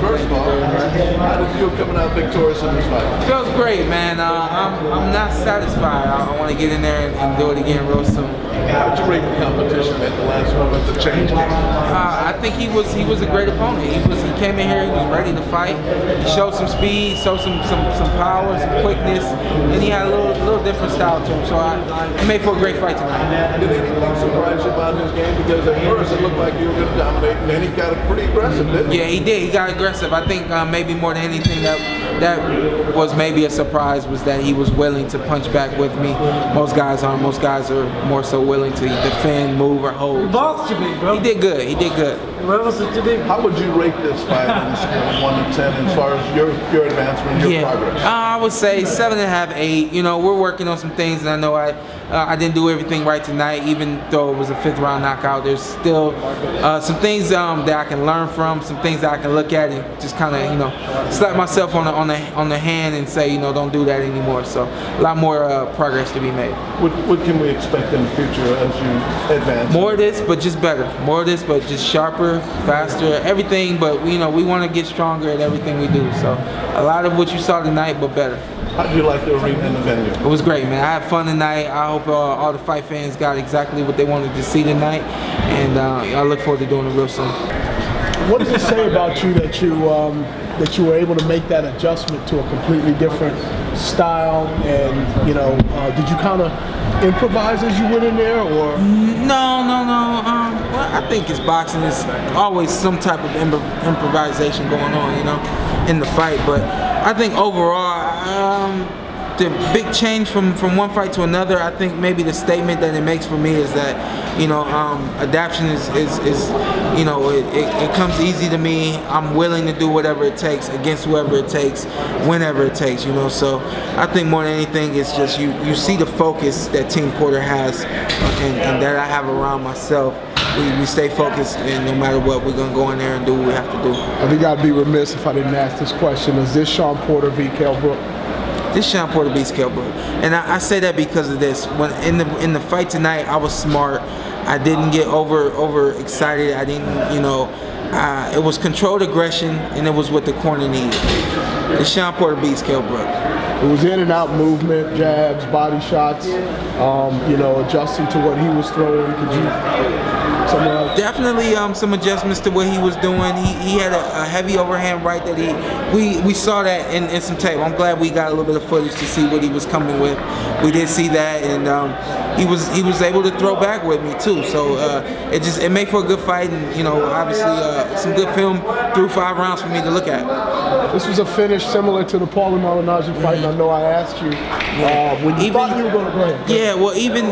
First of all, how did you feel coming out victorious in this fight? It feels great, man. I'm not satisfied. I want to get in there and do it again real soon. How did you rate the competition at the last moment to change game? I think he was a great opponent. He came in here, he was ready to fight. He showed some speed, showed some power, some quickness, and he had a little different style to him. So it made for a great fight tonight. Did anything surprise you about his game? Because at first it looked like you were going to dominate, and then he got pretty aggressive, didn't he? Yeah, he did. He got aggressive. I think maybe more than anything that was maybe a surprise was that he was willing to punch back with me. Most guys aren't. Most guys are more so willing to defend, move, or hold. Both to me, bro. He did good. He did good. How would you rate this fight on a scale of 1 to 10 as far as your advancement, your progress? I would say 7.5, 8. You know, we're working on some things, and I know I didn't do everything right tonight, even though it was a 5th round knockout. There's still some things that I can learn from, some things that I can look at and just kind of, you know, slap myself on the hand and say, you know, don't do that anymore. So a lot more progress to be made. What can we expect in the future as you advance? More of this, but just better. More of this, but just sharper, faster, everything. But you know, we want to get stronger at everything we do. So a lot of what you saw tonight, but better. How did you like the arena and the venue? It was great, man. I had fun tonight. I hope all the fight fans got exactly what they wanted to see tonight, and I look forward to doing it real soon. What does it say about you that you were able to make that adjustment to a completely different style? And you know, did you kind of improvise as you went in there, or? No. Well, I think it's boxing. There's always some type of improvisation going on, you know, in the fight. But I think overall, the big change from one fight to another, I think maybe the statement that it makes for me is that, you know, adaptation is you know, it comes easy to me. I'm willing to do whatever it takes against whoever it takes, whenever it takes, you know. So I think more than anything, it's just you see the focus that Team Porter has and that I have around myself. We stay focused, and no matter what, we're going to go in there and do what we have to do. I think I'd be remiss if I didn't ask this question. Is this Shawn Porter v. Kell Brook? This Shawn Porter beats Kell Brook, and I say that because of this. When in the fight tonight, I was smart. I didn't get over excited. I didn't, you know, it was controlled aggression, and it was what the corner needed. This Shawn Porter beats Kell Brook. It was in and out movement, jabs, body shots, you know, adjusting to what he was throwing. Could you? Definitely some adjustments to what he was doing. He had a heavy overhand right that we saw that in some tape. I'm glad we got a little bit of footage to see what he was coming with. We did see that, and he was able to throw back with me too. So it made for a good fight, and you know, obviously some good film through 5 rounds for me to look at. This was a finish similar to the Paulie Malignaggi fight. And I know I asked you when you thought you were going to go ahead. Yeah, well, even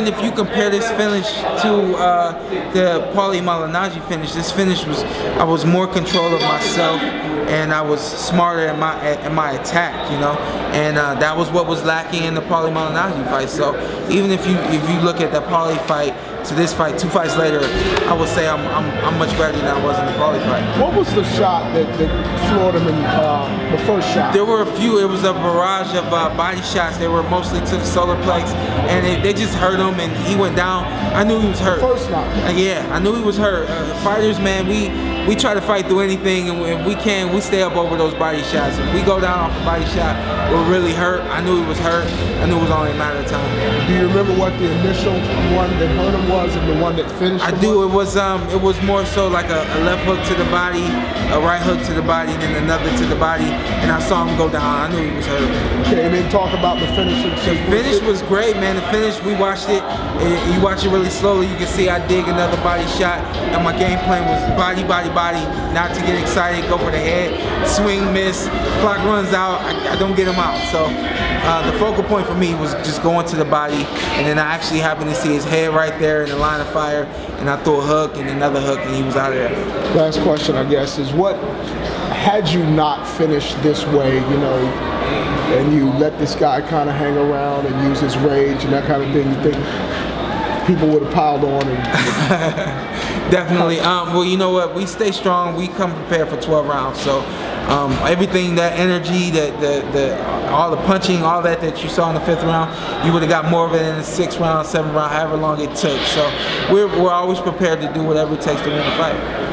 if you compare this finish to the Paulie Malignaggi finish, this finish I was more control of myself, and I was smarter at my attack, you know, and that was what was lacking in the Paulie Malignaggi fight. So even if you look at that Paulie fight to this fight, 2 fights later, I would say I'm much better than I was in the Paulie fight. What was the shot that floored him in the first shot? There were a few. It was a barrage of body shots. They were mostly to the solar plex, and they just hurt him, and he went down. I knew he was hurt. First knock. Yeah, I knew he was hurt. Fighters, man, we try to fight through anything, and if we can, we stay up over those body shots. If we go down off a body shot, we're really hurt. I knew he was hurt. I knew it was only a matter of time. Do you remember what the initial one that hurt him was and the one that finished him? I do. It was more so like a left hook to the body, a right hook to the body, and then another to the body, and I saw him go down. I knew he was hurt. Okay, and then talk about the finish. The finish was great, man. The finish, we watched it. You watch it really slowly. You can see I dig another body shot, and my game plan was body, not to get excited, go for the head, swing, miss, clock runs out, I don't get him out. So the focal point for me was just going to the body, and then I actually happened to see his head right there in the line of fire, and I threw a hook and another hook, and he was out of there. Last question, I guess, is what, had you not finished this way, you know, and you let this guy kind of hang around and use his rage and that kind of thing, you think people would have piled on? Definitely. Well, you know what? We stay strong. We come prepared for 12 rounds. So everything, that energy, all the punching, all that you saw in the 5th round, you would have got more of it in the 6th round, 7th round, however long it took. So we're always prepared to do whatever it takes to win the fight.